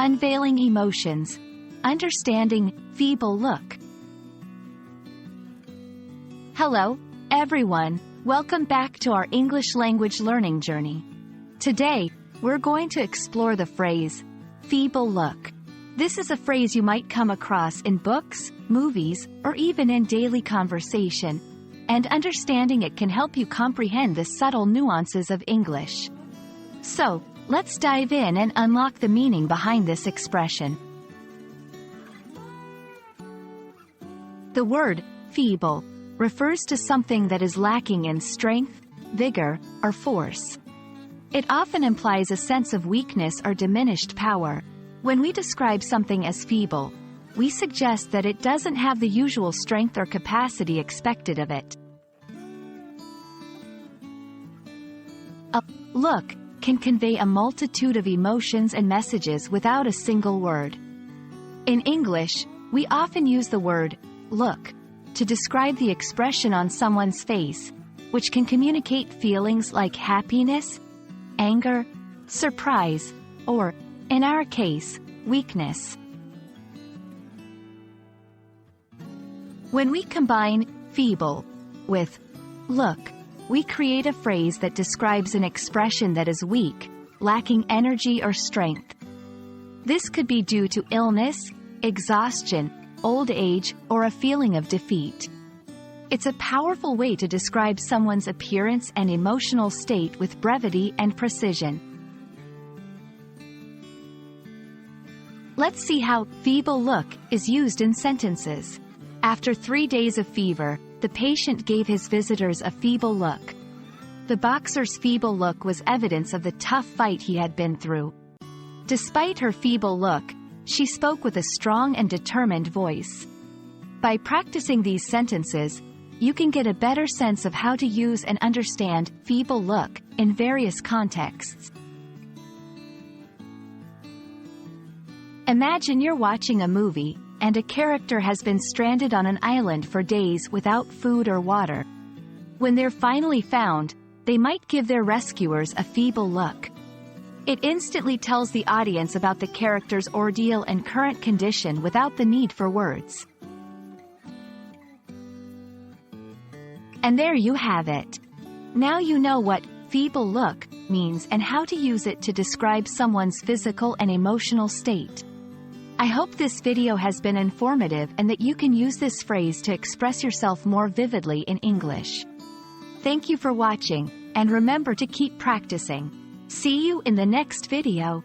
Unveiling Emotions, Understanding Feeble Look. Hello, everyone. Welcome back to our English language learning journey. Today, we're going to explore the phrase, feeble look. This is a phrase you might come across in books, movies, or even in daily conversation, and understanding it can help you comprehend the subtle nuances of English. So, let's dive in and unlock the meaning behind this expression. The word feeble refers to something that is lacking in strength, vigor, or force. It often implies a sense of weakness or diminished power. When we describe something as feeble, we suggest that it doesn't have the usual strength or capacity expected of it. A look can convey a multitude of emotions and messages without a single word. In English, we often use the word look to describe the expression on someone's face, which can communicate feelings like happiness, anger, surprise, or, in our case, weakness. When we combine feeble with look, we create a phrase that describes an expression that is weak, lacking energy or strength. This could be due to illness, exhaustion, old age, or a feeling of defeat. It's a powerful way to describe someone's appearance and emotional state with brevity and precision. Let's see how feeble look is used in sentences. After 3 days of fever, the patient gave his visitors a feeble look. The boxer's feeble look was evidence of the tough fight he had been through. Despite her feeble look, she spoke with a strong and determined voice. By practicing these sentences, you can get a better sense of how to use and understand feeble look in various contexts. Imagine you're watching a movie, and a character has been stranded on an island for days without food or water. When they're finally found, they might give their rescuers a feeble look. It instantly tells the audience about the character's ordeal and current condition without the need for words. And there you have it. Now you know what feeble look means and how to use it to describe someone's physical and emotional state. I hope this video has been informative and that you can use this phrase to express yourself more vividly in English. Thank you for watching, and remember to keep practicing. See you in the next video.